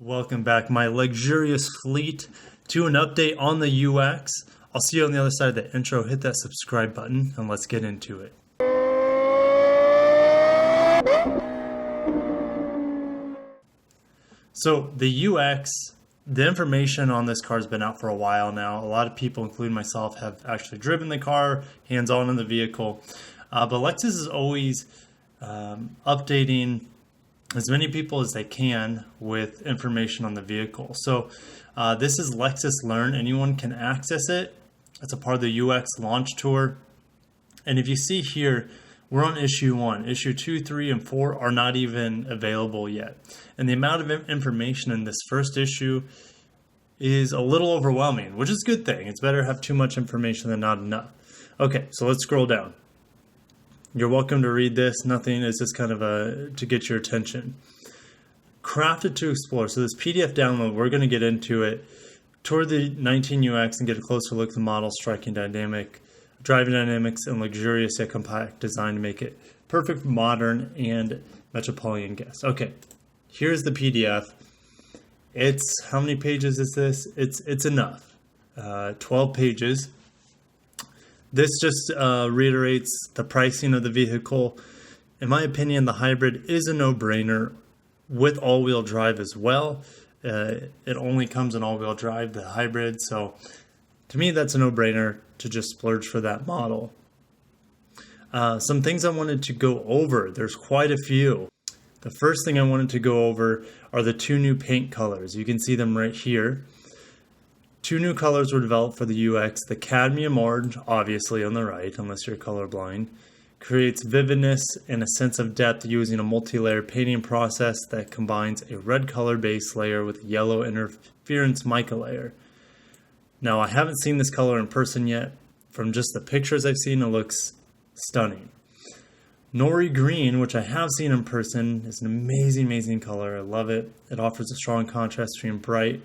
Welcome back, my luxurious fleet, to an update on the UX. I'll see you on the other side of the intro. Hit that subscribe button and let's get into it. So the UX, the information on this car has been out for a while now. A lot of people, including myself, have actually driven the car, hands-on in the vehicle. But Lexus is always updating as many people as they can with information on the vehicle. So this is Lexus Learn. Anyone can access it. It's a part of the UX launch tour. And if you see here, we're on issue 1. Issue 2, 3, and 4 are not even available yet. And the amount of information in this first issue is a little overwhelming, which is a good thing. It's better to have too much information than not enough. Okay, so let's scroll down. You're welcome to read this. Nothing is just kind of to get your attention. Crafted to explore. So this PDF download, we're going to get into it. Tour the 19 UX and get a closer look at the model's striking dynamic, driving dynamics, and luxurious yet compact design to make it perfect for modern and metropolitan guests. Okay, here's the PDF. It's, how many pages is this? It's enough. 12 pages. This just reiterates the pricing of the vehicle. In my opinion, the hybrid is a no-brainer with all-wheel drive as well. It only comes in all-wheel drive, the hybrid. So to me, that's a no-brainer to just splurge for that model. Some things I wanted to go over. There's quite a few. The first thing I wanted to go over are the 2 new paint colors. You can see them right here. 2 new colors were developed for the UX. The cadmium orange, obviously on the right, unless you're colorblind, creates vividness and a sense of depth using a multi-layer painting process that combines a red color base layer with a yellow interference mica layer. Now, I haven't seen this color in person yet. From just the pictures I've seen, it looks stunning. Nori green, which I have seen in person, is an amazing, amazing color. I love it. It offers a strong contrast between bright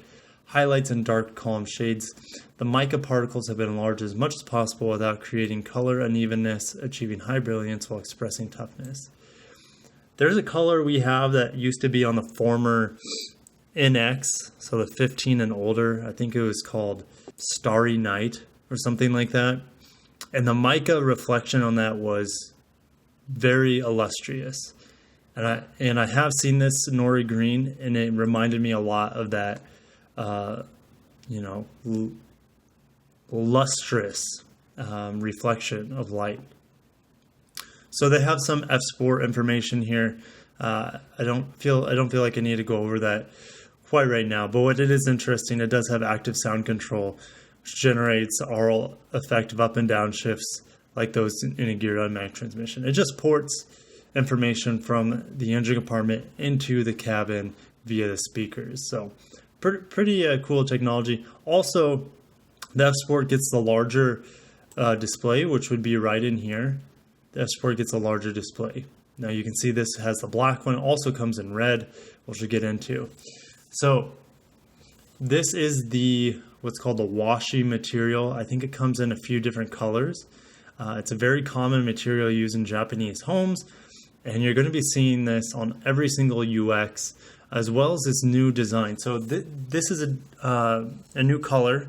highlights and dark calm shades. The mica particles have been enlarged as much as possible without creating color unevenness, achieving high brilliance while expressing toughness. There's a color we have that used to be on the former NX, so the 15 and older. I think it was called Starry Night or something like that. And the mica reflection on that was very illustrious. And I have seen this Nori green, and it reminded me a lot of that lustrous reflection of light. So they have some F Sport information here. I don't feel like I need to go over that quite right now. But what it is interesting, it does have active sound control, which generates aural effective up and down shifts like those in a geared automatic transmission. It just ports information from the engine compartment into the cabin via the speakers. So pretty cool technology. Also, the F Sport gets the larger display, which would be right in here. The F Sport gets a larger display. Now you can see this has the black one. It also comes in red, which we'll get into. So this is what's called the washi material. I think it comes in a few different colors. It's a very common material used in Japanese homes, and you're going to be seeing this on every single UX, as well as this new design. So this is a new color.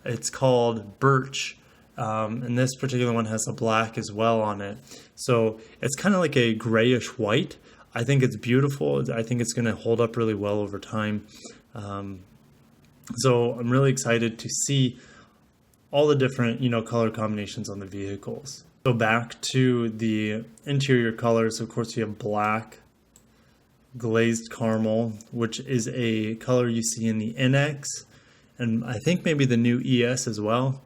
It's called Birch, and this particular one has a black as well on it. So it's kind of like a grayish white. I think it's beautiful. I think it's going to hold up really well over time. So I'm really excited to see all the different color combinations on the vehicles. So back to the interior colors. Of course, you have black, glazed caramel, which is a color you see in the NX, and I think maybe the new ES as well.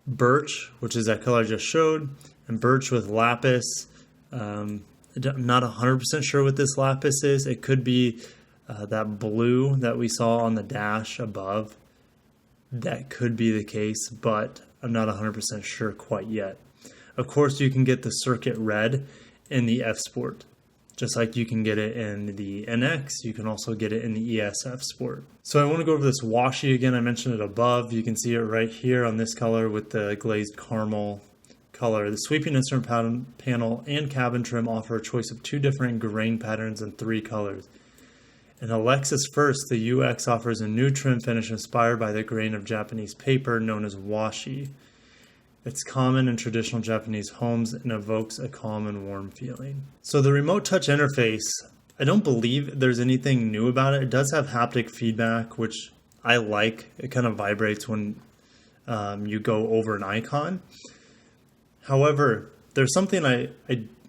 Birch, which is that color I just showed, and birch with lapis. I'm not 100% sure what this lapis is. It could be that blue that we saw on the dash above. That could be the case, but I'm not 100% sure quite yet. Of course, you can get the circuit red in the F Sport. Just like you can get it in the NX, you can also get it in the ESF Sport. So I want to go over this washi again. I mentioned it above. You can see it right here on this color with the glazed caramel color. The sweeping instrument panel and cabin trim offer a choice of 2 different grain patterns and 3 colors. In a Lexus first, the UX offers a new trim finish inspired by the grain of Japanese paper known as washi. It's common in traditional Japanese homes and evokes a calm and warm feeling. So the remote touch interface, I don't believe there's anything new about it. It does have haptic feedback, which I like. It kind of vibrates when you go over an icon. However, there's something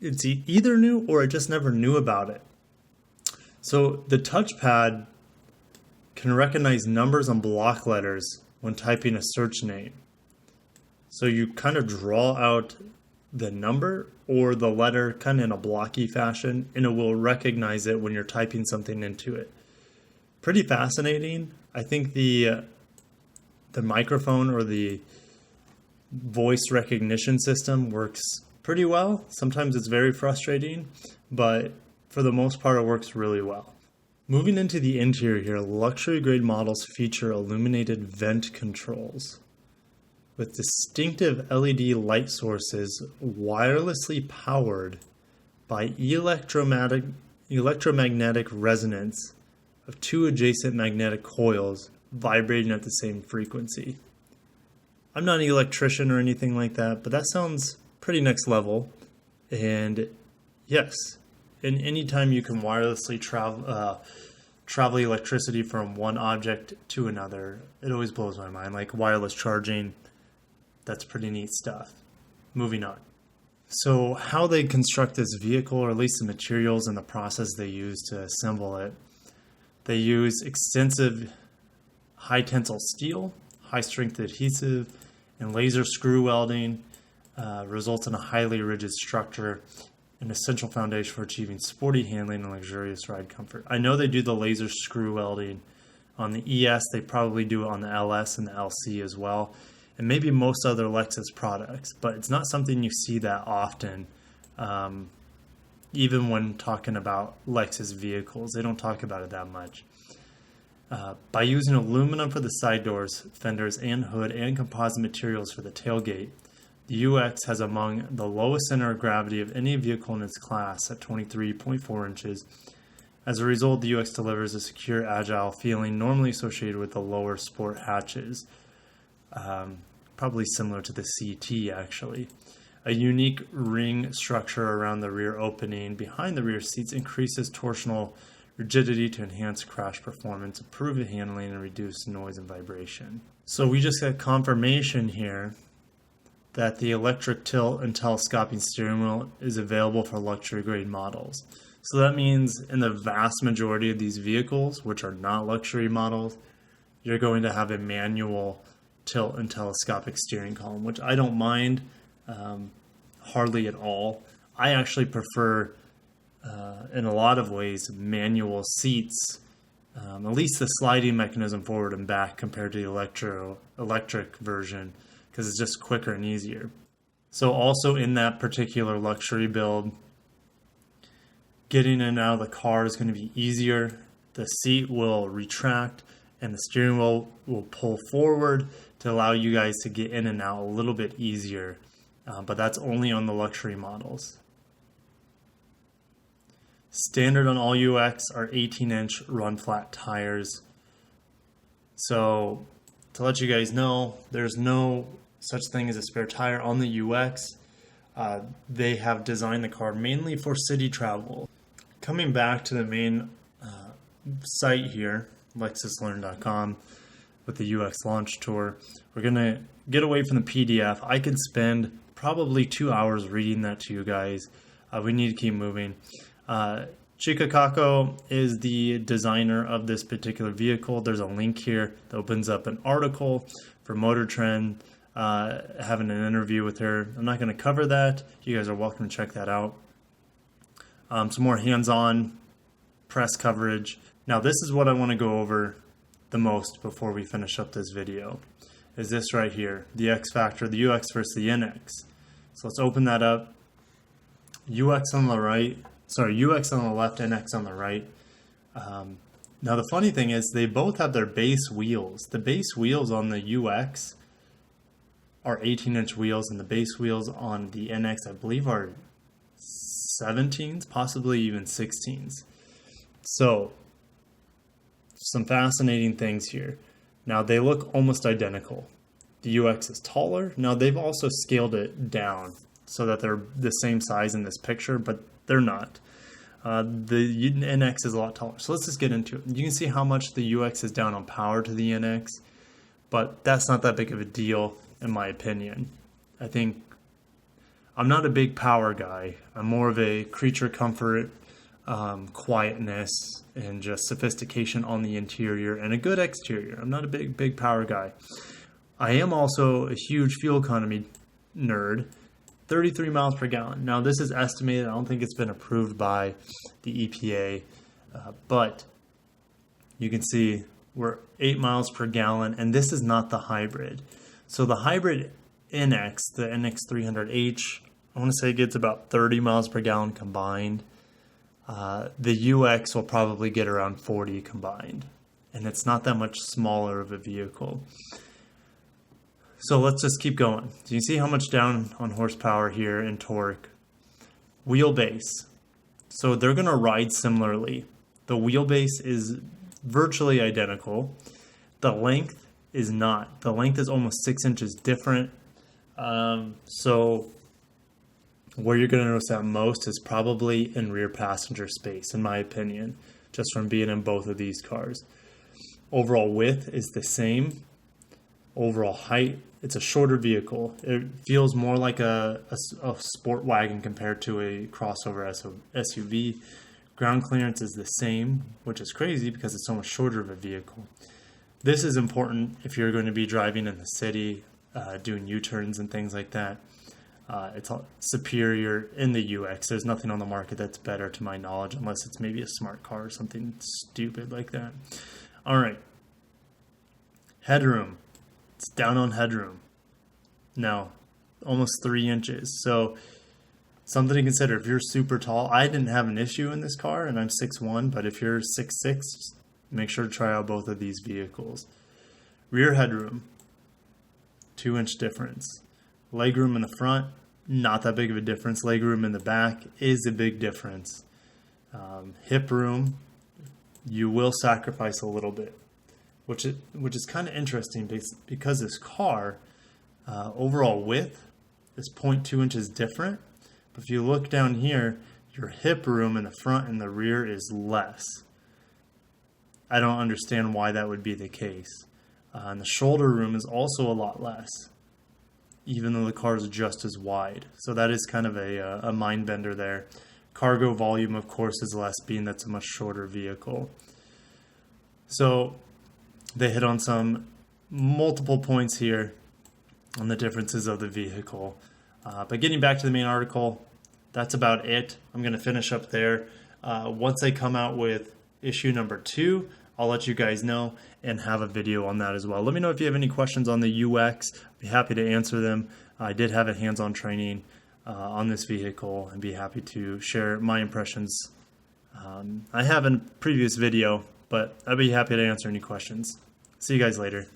it's either new or I just never knew about it. So the touchpad can recognize numbers and block letters when typing a search name. So you kind of draw out the number or the letter kind of in a blocky fashion, and it will recognize it when you're typing something into it. Pretty fascinating. I think the microphone or the voice recognition system works pretty well. Sometimes it's very frustrating, but for the most part, it works really well. Moving into the interior here, luxury grade models feature illuminated vent controls with distinctive LED light sources wirelessly powered by electromagnetic resonance of two adjacent magnetic coils vibrating at the same frequency. I'm not an electrician or anything like that, but that sounds pretty next level. And yes, and anytime you can wirelessly travel electricity from one object to another, it always blows my mind. Like wireless charging, that's pretty neat stuff. Moving on. So how they construct this vehicle, or at least the materials and the process they use to assemble it, they use extensive high tensile steel, high strength adhesive, and laser screw welding results in a highly rigid structure, an essential foundation for achieving sporty handling and luxurious ride comfort. I know they do the laser screw welding on the ES. They probably do it on the LS and the LC as well, and maybe most other Lexus products, but it's not something you see that often. Even when talking about Lexus vehicles, they don't talk about it that much. By using aluminum for the side doors, fenders, and hood, and composite materials for the tailgate, the UX has among the lowest center of gravity of any vehicle in its class at 23.4 inches. As a result, the UX delivers a secure, agile feeling normally associated with the lower sport hatches, probably similar to the CT actually. A unique ring structure around the rear opening behind the rear seats increases torsional rigidity to enhance crash performance, improve handling, and reduce noise and vibration. So we just got confirmation here that the electric tilt and telescoping steering wheel is available for luxury grade models. So that means in the vast majority of these vehicles, which are not luxury models, you're going to have a manual tilt and telescopic steering column, which I don't mind hardly at all. I actually prefer, in a lot of ways, manual seats, at least the sliding mechanism forward and back compared to the electric version, because it's just quicker and easier. So also in that particular luxury build, getting in and out of the car is going to be easier. The seat will retract and the steering wheel will pull forward to allow you guys to get in and out a little bit easier. But that's only on the luxury models. Standard on all UX are 18-inch run flat tires. So to let you guys know, there's no such thing as a spare tire on the UX. They have designed the car mainly for city travel. Coming back to the main site here, lexuslearn.com, with the UX launch tour, we're going to get away from the PDF. I could spend probably 2 hours reading that to you guys. We need to keep moving. Chikakako is the designer of this particular vehicle. There's a link here that opens up an article for Motor Trend, having an interview with her. I'm not going to cover that. You guys are welcome to check that out. Some more hands-on press coverage. Now this is what I want to go over the most before we finish up this video, is this right here, the X factor, the UX versus the NX. So let's open that up. UX on the left, NX on the right. Now the funny thing is they both have their base wheels. The base wheels on the UX are 18-inch wheels, and the base wheels on the NX, I believe, are 17s, possibly even 16s. So some fascinating things here. Now they look almost identical. The UX is taller. Now they've also scaled it down so that they're the same size in this picture, but they're not. The NX is a lot taller. So let's just get into it. You can see how much the UX is down on power to the NX, but that's not that big of a deal in my opinion. I think I'm not a big power guy. I'm more of a creature comfort, quietness, and just sophistication on the interior and a good exterior. I'm not a big power guy. I am also a huge fuel economy nerd. 33 miles per gallon. Now this is estimated. I don't think it's been approved by the EPA, but you can see we're 8 miles per gallon, and this is not the hybrid. So the hybrid NX, the NX300H, I want to say it gets about 30 miles per gallon combined. The UX will probably get around 40 combined, and it's not that much smaller of a vehicle. So let's just keep going. So you see how much down on horsepower here and torque. Wheelbase. So they're going to ride similarly. The wheelbase is virtually identical. The length is not. The length is almost 6 inches different. So where you're going to notice that most is probably in rear passenger space, in my opinion, just from being in both of these cars. Overall width is the same. Overall height, it's a shorter vehicle. It feels more like a sport wagon compared to a crossover SUV. Ground clearance is the same, which is crazy because it's so much shorter of a vehicle. This is important if you're going to be driving in the city, doing U-turns and things like that. It's superior in the UX. There's nothing on the market that's better to my knowledge, unless it's maybe a smart car or something stupid like that. All right. Headroom. It's down on headroom. Now, almost 3 inches. So something to consider. If you're super tall, I didn't have an issue in this car, and I'm 6'1", but if you're 6'6", make sure to try out both of these vehicles. Rear headroom, 2-inch difference. Legroom in the front, not that big of a difference. Legroom in the back is a big difference. Hip room, you will sacrifice a little bit, which is kind of interesting because this car, overall width is 0.2 inches different. But if you look down here, your hip room in the front and the rear is less. I don't understand why that would be the case. And the shoulder room is also a lot less, even though the car is just as wide. So that is kind of a mind bender there. Cargo volume, of course, is less, being that's a much shorter vehicle. So they hit on some multiple points here on the differences of the vehicle. But getting back to the main article, that's about it. I'm going to finish up there. Once I come out with issue number 2, I'll let you guys know and have a video on that as well. Let me know if you have any questions on the UX. I'd be happy to answer them. I did have a hands-on training on this vehicle and be happy to share my impressions. I have a previous video, but I'd be happy to answer any questions. See you guys later.